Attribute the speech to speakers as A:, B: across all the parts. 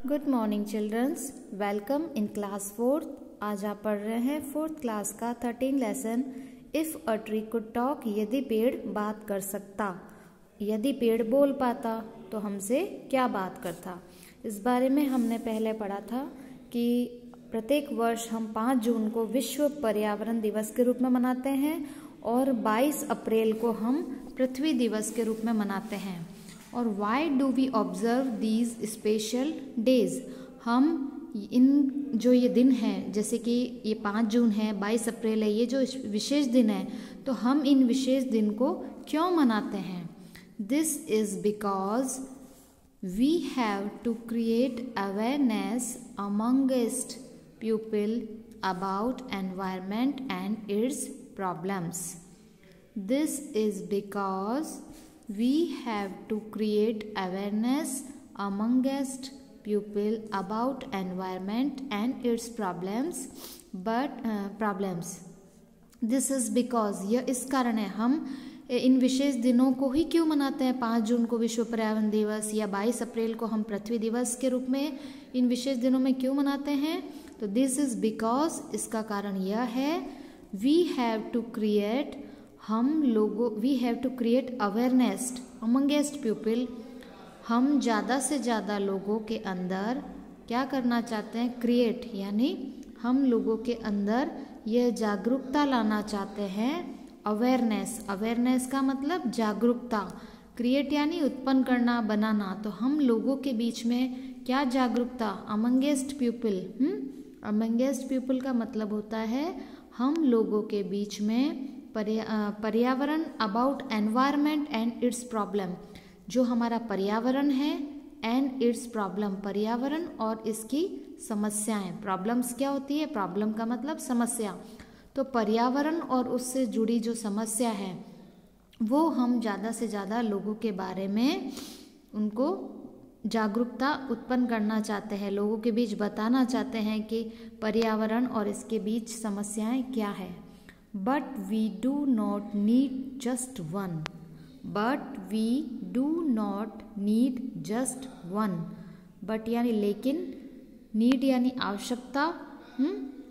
A: Good morning childrens, welcome in class 4th। आज आप पढ़ रहे हैं 4th क्लास का 13 lesson if a tree could talk. यदि पेड़ बात कर सकता, यदि पेड़ बोल पाता तो हमसे क्या बात करता। इस बारे में हमने पहले पढ़ा था कि प्रत्येक वर्ष हम 5 जून को विश्व पर्यावरण दिवस के रूप में मनाते हैं और 22 अप्रैल को हम पृथ्वी दिवस के रूप में मनाते हैं। और why do we observe these special days, हम इन जो ये दिन हैं, जैसे कि ये 5 जून है, 22 अप्रैल है, ये जो विशेष दिन है, तो हम इन विशेष दिन को क्यों मनाते हैं। This is because we have to create awareness amongst people about environment and its problems. This is because we have to create awareness amongst people about environment and its problems this is because, यह इस कारण है, हम इन विशेष दिनों को ही क्यों मनाते हैं। 5 जून को विश्व पर्यावरण दिवस या 22 अप्रैल को हम पृथ्वी दिवस के रूप में इन विशेष दिनों में क्यों मनाते हैं। तो दिस इज बिकॉज, इसका कारण यह है, वी हैव टू क्रिएट, हम लोगों, we have to create awareness amongst people, हम ज़्यादा से ज़्यादा लोगों के अंदर क्या करना चाहते हैं, क्रिएट, यानी हम लोगों के अंदर यह जागरूकता लाना चाहते हैं। अवेयरनेस, अवेयरनेस का मतलब जागरूकता, क्रिएट यानी उत्पन्न करना, बनाना, तो हम लोगों के बीच में क्या जागरूकता, अमंगेस्ट पीपल। अमंगेस्ट पीपल का मतलब होता है हम लोगों के बीच में पर्यावरण, about environment and it's problem, जो हमारा पर्यावरण है, एंड इट्स प्रॉब्लम, पर्यावरण और इसकी समस्याएं। प्रॉब्लम्स क्या होती है, प्रॉब्लम का मतलब समस्या, तो पर्यावरण और उससे जुड़ी जो समस्या है वो हम ज़्यादा से ज़्यादा लोगों के बारे में उनको जागरूकता उत्पन्न करना चाहते हैं, लोगों के बीच बताना चाहते हैं कि पर्यावरण और इसके बीच समस्याएं क्या है। But we do not need just one. But we do not need just one. But यानी लेकिन, need यानी आवश्यकता,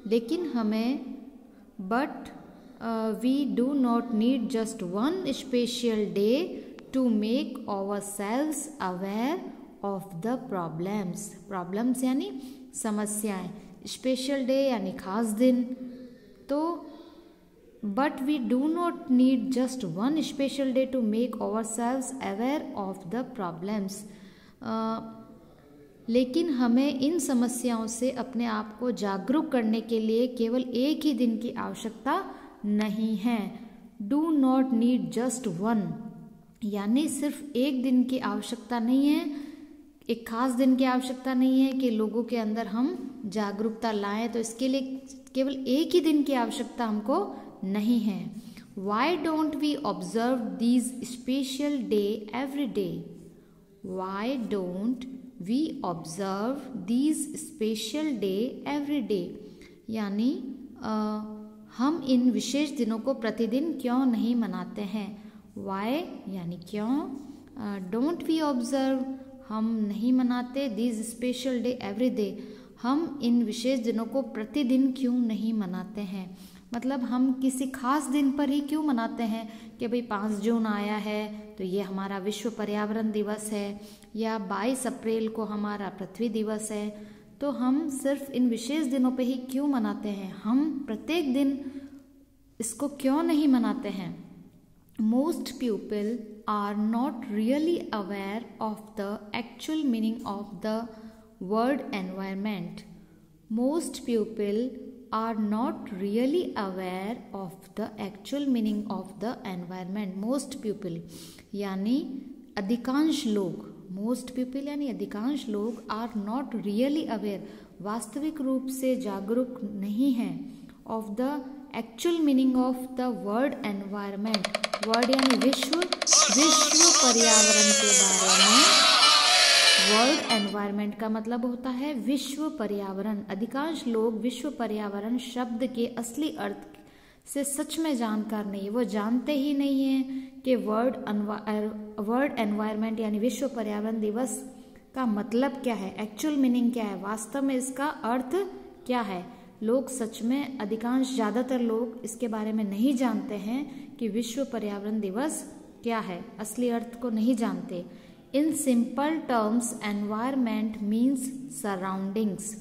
A: लेकिन हमें, but we do not need just one special day to make ourselves aware of the problems. Problems यानी समस्याएं, special day यानी खास दिन, तो But we do not need just one special day to make ourselves aware of the problems. लेकिन हमें इन समस्याओं से अपने आप को जागरूक करने के लिए केवल एक ही दिन की आवश्यकता नहीं है। Do not need just one, यानी सिर्फ एक दिन की आवश्यकता नहीं है, एक खास दिन की आवश्यकता नहीं है कि लोगों के अंदर हम जागरूकता लाएं, तो इसके लिए केवल एक ही दिन की आवश्यकता हमको नहीं है। Why don't we observe these special day every day? Why don't we observe these special day every day? यानी हम इन विशेष दिनों को प्रतिदिन क्यों नहीं मनाते हैं। Why यानी क्यों, don't we observe हम नहीं मनाते, these special day every day हम इन विशेष दिनों को प्रतिदिन क्यों नहीं मनाते हैं। मतलब हम किसी खास दिन पर ही क्यों मनाते हैं कि भाई 5 जून आया है तो ये हमारा विश्व पर्यावरण दिवस है, या 22 अप्रैल को हमारा पृथ्वी दिवस है, तो हम सिर्फ इन विशेष दिनों पे ही क्यों मनाते हैं, हम प्रत्येक दिन इसको क्यों नहीं मनाते हैं। Most people are not really aware of the actual meaning of the word environment. Most people are not really aware of the actual meaning of the environment. Most people यानी अधिकांश लोग, most people यानी अधिकांश लोग are not really aware, वास्तविक रूप से जागरूक नहीं हैं, of the actual meaning of the word environment. word यानी विश्व, विश्व पर्यावरण के बारे में। वर्ल्ड एनवायरनमेंट का मतलब होता है विश्व पर्यावरण। अधिकांश लोग विश्व पर्यावरण शब्द के असली अर्थ से सच में जानकार नहीं है, वो जानते ही नहीं है कि वर्ल्ड एनवायरनमेंट यानी विश्व पर्यावरण दिवस का मतलब क्या है, एक्चुअल मीनिंग क्या है, वास्तव में इसका अर्थ क्या है। लोग सच में ज़्यादातर लोग इसके बारे में नहीं जानते हैं कि विश्व पर्यावरण दिवस क्या है, असली अर्थ को नहीं जानते। In simple terms environment means surroundings.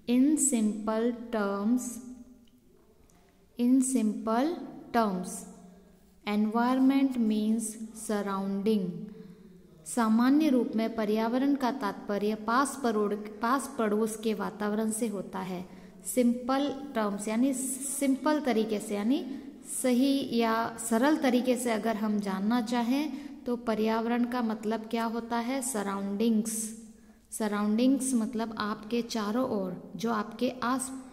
A: In simple terms environment means surrounding. सामान्य रूप में पर्यावरण का तात्पर्य पास पड़ोस के वातावरण से होता है। सिंपल टर्म्स यानी सिंपल तरीके से, यानी सही या सरल तरीके से अगर हम जानना चाहें तो पर्यावरण का मतलब क्या होता है, सराउंडिंग्स। सराउंडिंग्स मतलब आपके चारों ओर जो आपके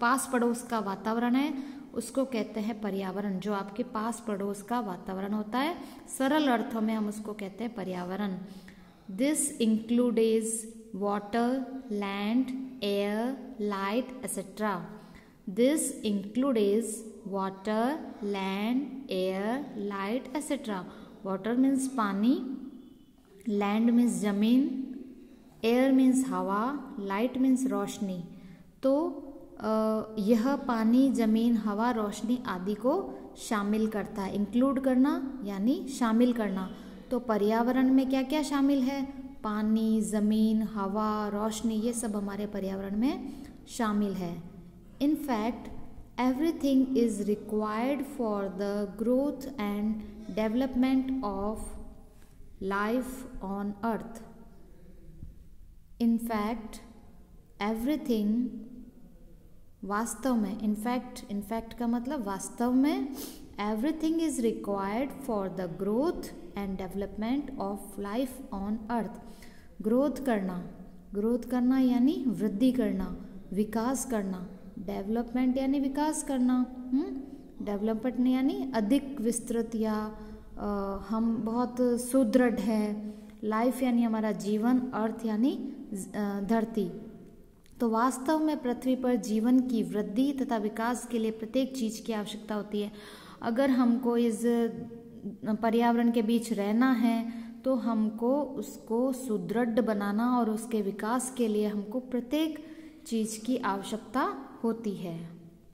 A: पास पड़ोस का वातावरण है उसको कहते हैं पर्यावरण। जो आपके पास पड़ोस का वातावरण होता है, सरल अर्थों में हम उसको कहते हैं पर्यावरण। This includes water, land, air, light etcetera. This includes water, land, air, light etcetera. Water means पानी, लैंड मीन्स जमीन, एयर मीन्स हवा, लाइट मीन्स रोशनी। तो यह पानी, जमीन, हवा, रोशनी आदि को शामिल करता है। इंक्लूड करना यानी शामिल करना। तो पर्यावरण में क्या क्या शामिल है, पानी, जमीन, हवा, रोशनी, ये सब हमारे पर्यावरण में शामिल है। In fact everything is required for the growth and development of life on earth. In fact everything, वास्तव में, इनफैक्ट का मतलब वास्तव में, everything is required for the growth and development of life on earth. Growth करना यानी वृद्धि करना, विकास करना। डेवलपमेंट यानी विकास करना, डेवलपमेंट यानी अधिक विस्तृत या हम बहुत सुदृढ़ है। लाइफ यानी हमारा जीवन, अर्थ यानी धरती। तो वास्तव में पृथ्वी पर जीवन की वृद्धि तथा विकास के लिए प्रत्येक चीज़ की आवश्यकता होती है। अगर हमको इस पर्यावरण के बीच रहना है तो हमको उसको सुदृढ़ बनाना और उसके विकास के लिए हमको प्रत्येक चीज़ की आवश्यकता होती है।